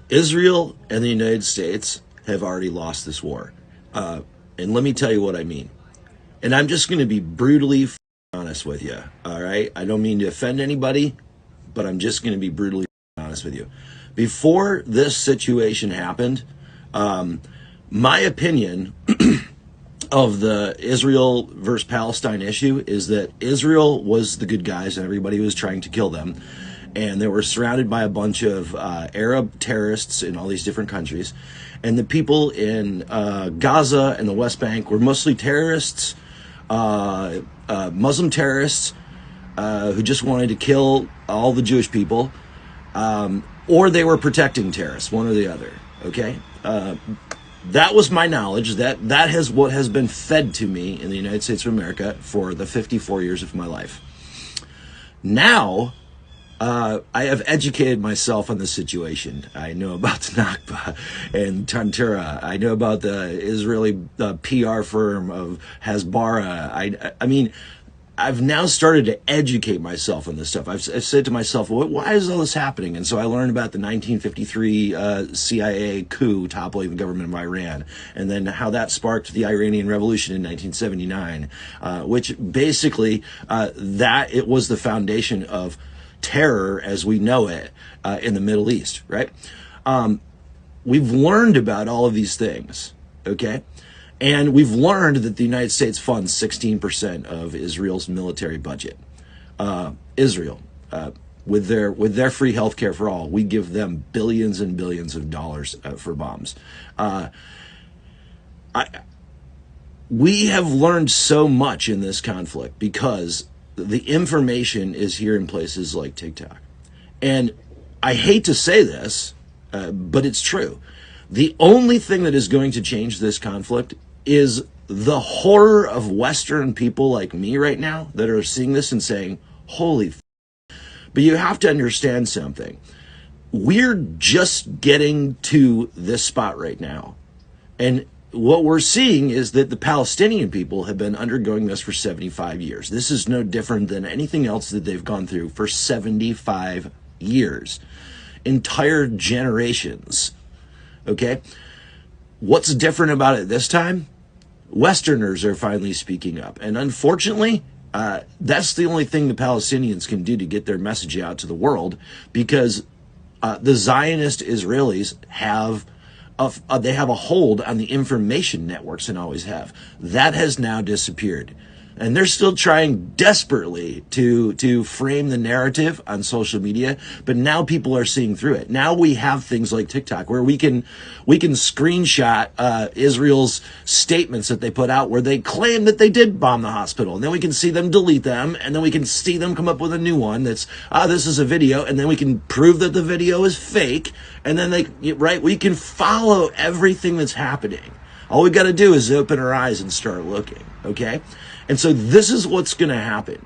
Israel and the United States have already lost this war. And let me tell you what I mean. And I'm just going to be brutally honest with you, all right? I don't mean to offend anybody, but I'm just going to be brutally honest with you. Before this situation happened, my opinion of the Israel versus Palestine issue is that Israel was the good guys and everybody was trying to kill them. And they were surrounded by a bunch of Arab terrorists in all these different countries. And the people in Gaza and the West Bank were mostly terrorists, Muslim terrorists who just wanted to kill all the Jewish people, or they were protecting terrorists, one or the other, okay? That was my knowledge. That has what has been fed to me in the United States of America for the 54 years of my life. Now, I have educated myself on the situation. I know about the Nakba and Tantura. I know about the Israeli PR firm of Hasbara. I mean, I've now started to educate myself on this stuff. I've said to myself, well, why is all this happening? And so I learned about the 1953 CIA coup toppling the government of Iran, and then how that sparked the Iranian Revolution in 1979, which basically that it was the foundation of terror as we know it in the Middle East, right? We've learned about all of these things, okay? And we've learned that the United States funds 16% of Israel's military budget. Israel, with their free health care for all, we give them billions and billions of dollars for bombs. We have learned so much in this conflict because the information is here in places like TikTok. And I hate to say this, but it's true. The only thing that is going to change this conflict is the horror of Western people like me right now that are seeing this and saying, holy f***. But you have to understand something. We're just getting to this spot right now. And what we're seeing is that the Palestinian people have been undergoing this for 75 years. This is no different than anything else that they've gone through for 75 years. Entire generations. Okay? What's different about it this time? Westerners are finally speaking up. And unfortunately, that's the only thing the Palestinians can do to get their message out to the world, because the Zionist Israelis have they have a hold on the information networks and always have. That has now disappeared. And they're still trying desperately to frame the narrative on social media, but now people are seeing through it. Now we have things like TikTok where we can screenshot Israel's statements that they put out where they claim that they did bomb the hospital, and then we can see them delete them, and then we can see them come up with a new one that's this is a video, and then we can prove that the video is fake, and then we can follow everything that's happening. All we got to do is open our eyes and start looking, okay? And so this is what's going to happen.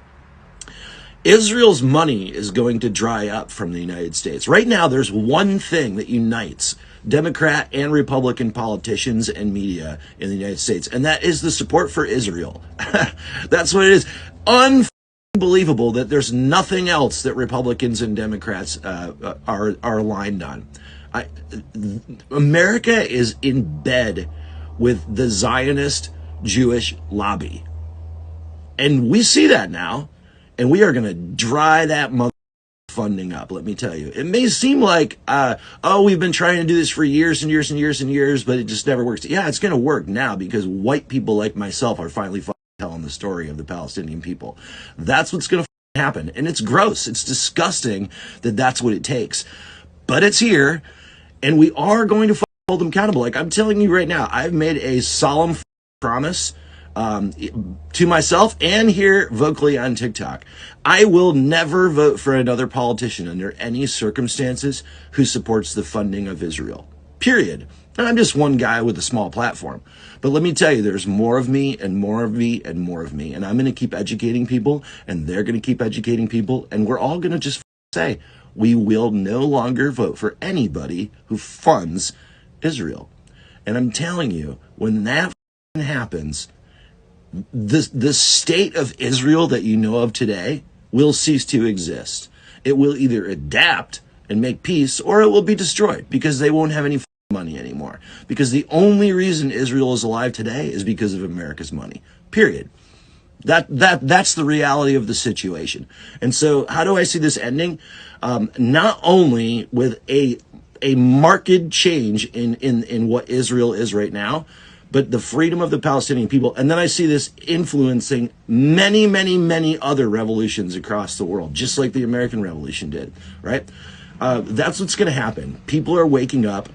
Israel's money is going to dry up from the United States. Right now, there's one thing that unites Democrat and Republican politicians and media in the United States, and that is the support for Israel. That's what it is. Unbelievable that there's nothing else that Republicans and Democrats are aligned on. America is in bed with the Zionist Jewish lobby. And we see that now, and we are going to dry that mother funding up, let me tell you. It may seem like, we've been trying to do this for years and years and years and years, but it just never works. Yeah, it's going to work now because white people like myself are finally telling the story of the Palestinian people. That's what's going to happen. And it's gross. It's disgusting that that's what it takes. But it's here, and we are going to hold them accountable. Like I'm telling you right now, I've made a solemn promise to myself and here vocally on TikTok. I will never vote for another politician under any circumstances who supports the funding of Israel. Period. And I'm just one guy with a small platform. But let me tell you, there's more of me and more of me and more of me. And I'm going to keep educating people, and they're going to keep educating people. And we're all going to just say, we will no longer vote for anybody who funds Israel. And I'm telling you, when that happens, the state of Israel that you know of today will cease to exist. It will either adapt and make peace, or it will be destroyed because they won't have any money anymore. Because the only reason Israel is alive today is because of America's money. Period. That's the reality of the situation. And so how do I see this ending? Not only with a marked change in what Israel is right now, but the freedom of the Palestinian people. And then I see this influencing many, many, many other revolutions across the world, just like the American Revolution did, right? That's what's going to happen. People are waking up,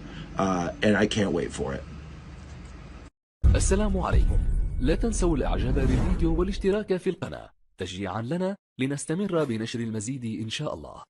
and I can't wait for it. السلام عليكم. لا تنسوا الاعجاب بالفيديو والاشتراك في القناة تشجيعا لنا لنستمر بنشر المزيد إن شاء الله.